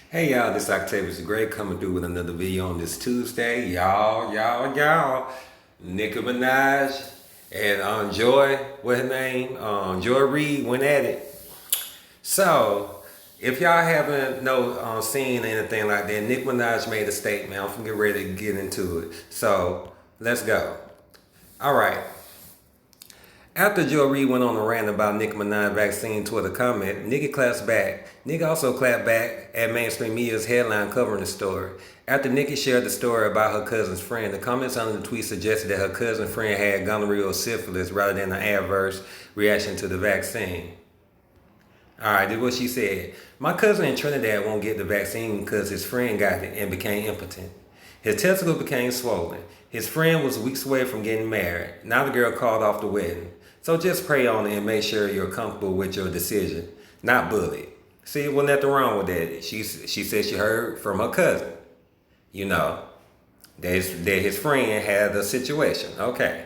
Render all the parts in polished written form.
Hey y'all, this Octavius the Great coming through with another video on this Tuesday. Y'all. Nicki Minaj and Joy, what her name? Joy Reid went at it. So, if y'all haven't seen anything like that, Nicki Minaj made a statement. I'm gonna get ready to get into it. So, let's go. All right. After Joy Reid went on a rant about Nicki Minaj vaccine Twitter comment, Nicki claps back. Nicki also clapped back at mainstream media's headline covering the story. After Nicki shared the story about her cousin's friend, the comments under the tweet suggested that her cousin's friend had gonorrhea or syphilis rather than an adverse reaction to the vaccine. Alright, this is what she said. My cousin in Trinidad won't get the vaccine because his friend got it and became impotent. His testicles became swollen. His friend was weeks away from getting married. Now the girl called off the wedding. So just pray on it and make sure you're comfortable with your decision, not bullied. See, wasn't nothing wrong with that. She said she heard from her cousin, you know, that his friend had a situation. Okay.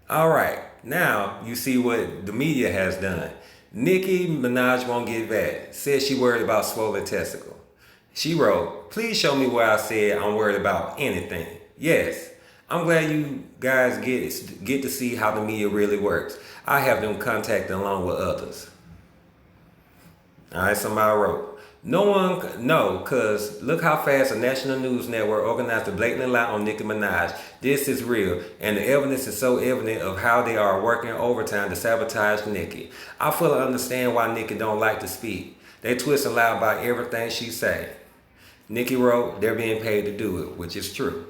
All right. Now you see what the media has done. Nicki Minaj won't get vet. Says she worried about swollen testicle. She wrote, "Please show me where I said I'm worried about anything." Yes, I'm glad you guys get to see how the media really works. I have them contacted along with others. All right, somebody wrote, "No one, no, cause look how fast a national news network organized to blatantly lie on Nicki Minaj. This is real, and the evidence is so evident of how they are working overtime to sabotage Nicki. I fully understand why Nicki don't like to speak. They twist and lie about everything she say." Nicki wrote, "They're being paid to do it," which is true.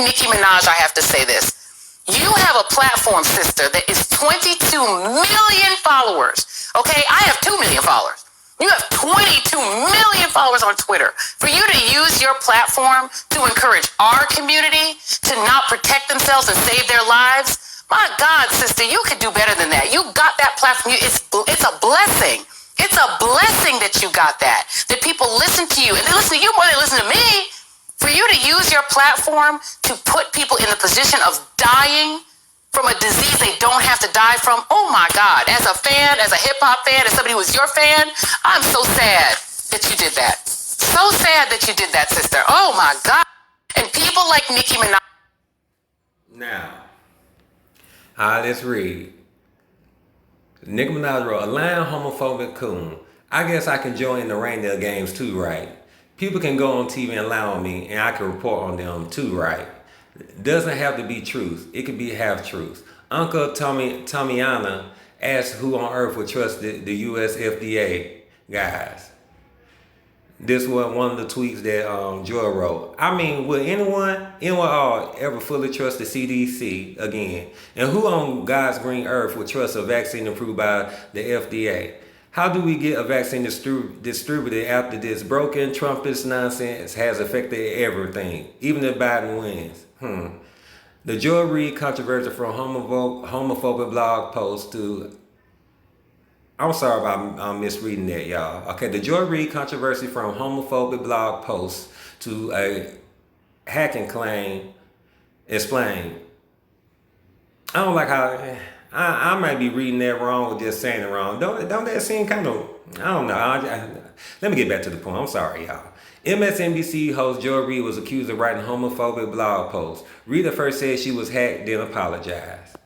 Nicki Minaj, I have to say this. You have a platform, sister, that is 22 million followers. Okay, I have 2 million followers. You have 22 million followers on Twitter. For you to use your platform to encourage our community to not protect themselves and save their lives, my God, sister, you could do better than that. You got that platform. It's a blessing. It's a blessing that you got that. That people listen to you, and they listen to you more than they listen to me. For you to use your platform to put people in the position of dying from a disease they don't have to die from, oh my God. As a fan, as a hip-hop fan, as somebody who was your fan, I'm so sad that you did that. So sad that you did that, sister. Oh my God. And people like Nicki Minaj. Now, let's read. Nicki Minaj wrote, "A lying homophobic coon. I guess I can join the reindeer games too, right? People can go on TV and lie on me, and I can report on them too, right? Doesn't have to be truth. It could be half truth." Uncle Tomiana asked who on earth would trust the US FDA guys. This was one of the tweets that Joy wrote. I mean, would anyone all ever fully trust the CDC again? And who on God's green earth would trust a vaccine approved by the FDA? How do we get a vaccine distributed after this broken Trumpist nonsense has affected everything, even if Biden wins? The Joy Reid controversy from homophobic blog post to... I'm sorry about misreading that, y'all. Okay, the Joy Reid controversy from homophobic blog post to a hacking claim explained. I don't like how... I might be reading that wrong or just saying it wrong. Don't that seem kind of... I don't know. Let me get back to the point. I'm sorry, y'all. MSNBC host Joy Reid was accused of writing homophobic blog posts. Reid at first said she was hacked, then apologized.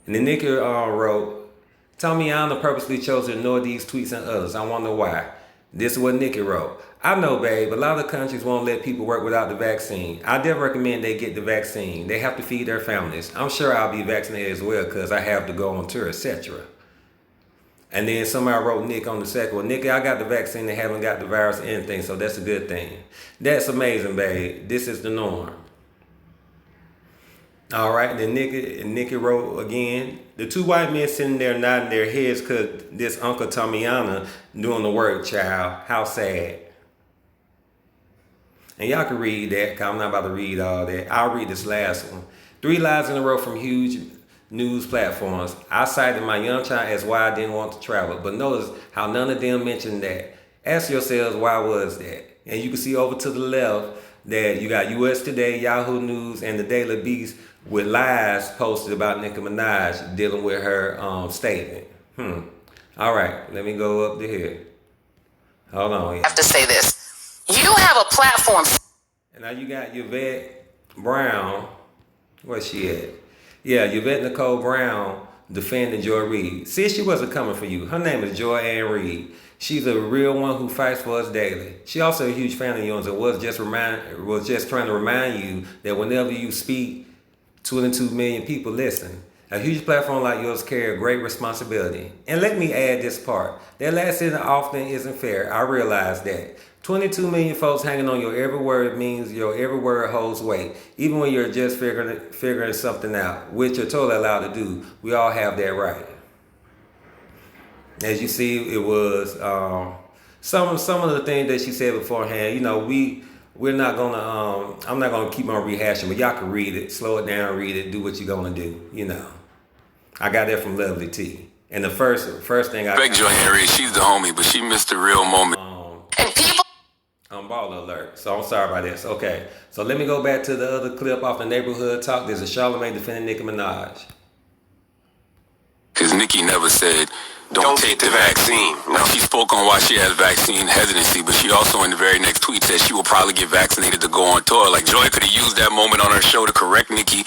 And then Nicki wrote, "Tomiana purposely chose to ignore these tweets and others. I wonder why." This is what Nicki wrote. "I know, babe, a lot of countries won't let people work without the vaccine. I never recommend they get the vaccine. They have to feed their families. I'm sure I'll be vaccinated as well because I have to go on tour, etc." And then somebody wrote Nick on the second one. "Nicki, I got the vaccine and haven't got the virus or anything, so that's a good thing." That's amazing, babe. This is the norm. All right, then Nicki wrote again, "The two white men sitting there nodding their heads because this Uncle Tomiana doing the work, child. How sad." And y'all can read that, because I'm not about to read all that. I'll read this last one. "3 lies in a row from huge news platforms. I cited my young child as why I didn't want to travel, but notice how none of them mentioned that. Ask yourselves, why was that?" And you can see over to the left that you got US Today, Yahoo News, and the Daily Beast with lies posted about Nicki Minaj dealing with her statement. All right, let me go up to here. Hold on. I have to say this. You have a platform. And now you got Yvette Brown. Where's she at? Yeah, Yvette Nicole Brown defending Joy Reid. See, she wasn't coming for you. Her name is Joy Reid. She's a real one who fights for us daily. She also a huge fan of yours and was just trying to remind you that whenever you speak, 22 million people listen. A huge platform like yours carry a great responsibility. And let me add this part. That last sentence often isn't fair. I realize that. 22 million folks hanging on your every word means your every word holds weight. Even when you're just figuring something out, which you're totally allowed to do. We all have that right. As you see, it was some of the things that she said beforehand. You know, we're not gonna. I'm not gonna keep on rehashing, but y'all can read it, slow it down, read it, do what you're gonna do. You know, I got that from Lovely T. And the first thing I Joy Reid, she's the homie, but she missed the real moment. And people. Baller alert. So I'm sorry about this. Okay, so let me go back to the other clip off the neighborhood talk. There's a Charlamagne defending Nicki Minaj. Because Nicki never said, don't take the vaccine. Now, she spoke on why she has vaccine hesitancy, but she also in the very next tweet said she will probably get vaccinated to go on tour. Like, Joy could have used that moment on her show to correct Nicki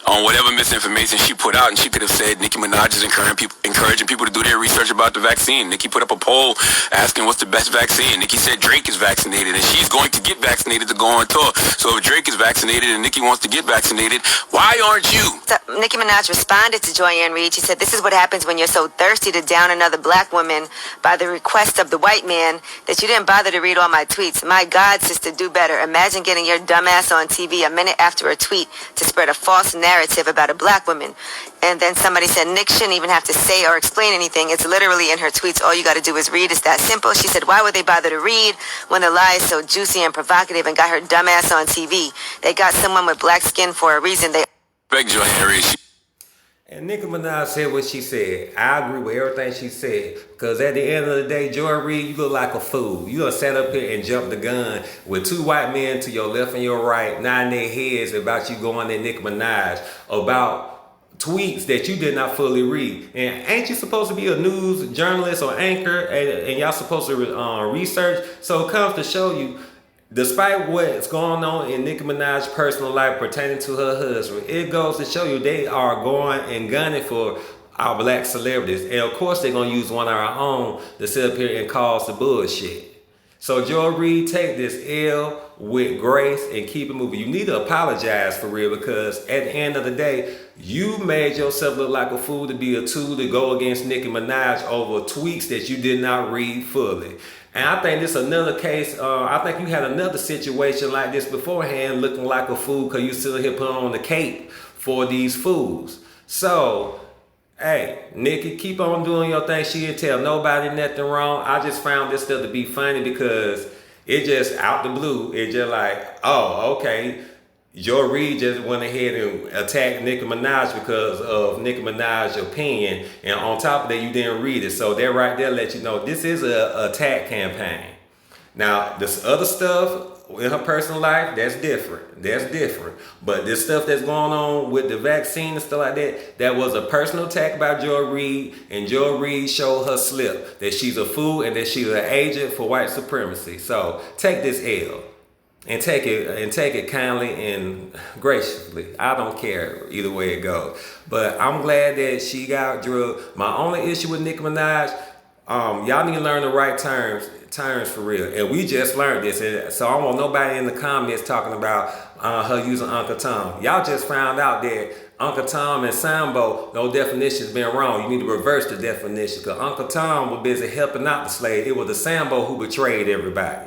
on whatever misinformation she put out, and she could have said Nicki Minaj is encouraging people to do their research about the vaccine. Nicki put up a poll asking what's the best vaccine. Nicki said Drake is vaccinated, and she's going to get vaccinated to go on tour. So if Drake is vaccinated and Nicki wants to get vaccinated, why aren't you? So Nicki Minaj responded to Joy Reid. She said, "This is what happens when you're so thirsty to down another black woman by the request of the white man that you didn't bother to read all my tweets. My God, sister, do better. Imagine getting your dumbass on TV a minute after a tweet to spread a false narrative about a black woman." And then somebody said, "Nick shouldn't even have to say or explain anything. It's literally in her tweets. All you got to do is read. It's that simple." She said, "Why would they bother to read when the lie is so juicy and provocative and got her dumbass on TV? They got someone with black skin for a reason." Joy Reid. And Nicki Minaj said what she said. I agree with everything she said. Because at the end of the day, Joy Reid, you look like a fool. You done sat up here and jumped the gun with two white men to your left and your right, nodding their heads about you going at Nicki Minaj about tweets that you did not fully read. And ain't you supposed to be a news journalist or anchor and y'all supposed to research? So it comes to show you, despite what's going on in Nicki Minaj's personal life pertaining to her husband, it goes to show you they are going and gunning for our black celebrities. And of course they're going to use one of our own to sit up here and cause the bullshit. So Joy Reid, take this L with grace and keep it moving. You need to apologize for real, because at the end of the day, you made yourself look like a fool to be a tool to go against Nicki Minaj over tweets that you did not read fully. And I think this is another case. I think you had another situation like this beforehand, looking like a fool because you still here putting on the cape for these fools. So, hey, Nicki, keep on doing your thing. She didn't tell nobody nothing wrong. I just found this stuff to be funny because it just out the blue. It just like, oh, okay. Joy Reid just went ahead and attacked Nicki Minaj because of Nicki Minaj's opinion, and on top of that, you didn't read it. So that right there let you know this is a attack campaign. Now, this other stuff in her personal life, that's different. That's different. But this stuff that's going on with the vaccine and stuff like that, that was a personal attack by Joy Reid, and Joy Reid showed her slip that she's a fool and that she's an agent for white supremacy. So take this L. And take it kindly and graciously. I don't care either way it goes. But I'm glad that she got drugged. My only issue with Nicki Minaj, y'all need to learn the right terms for real. And we just learned this. And so I don't want nobody in the comments talking about her using Uncle Tom. Y'all just found out that Uncle Tom and Sambo, no definition's been wrong. You need to reverse the definition, because Uncle Tom was busy helping out the slave. It was the Sambo who betrayed everybody.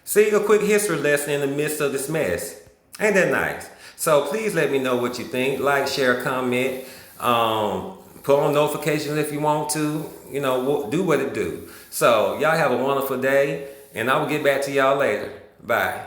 See, a quick history lesson in the midst of this mess. Ain't that nice? So please let me know what you think. Like, share, comment. Put on notifications if you want to. You know, do what it do. So y'all have a wonderful day, and I will get back to y'all later. Bye.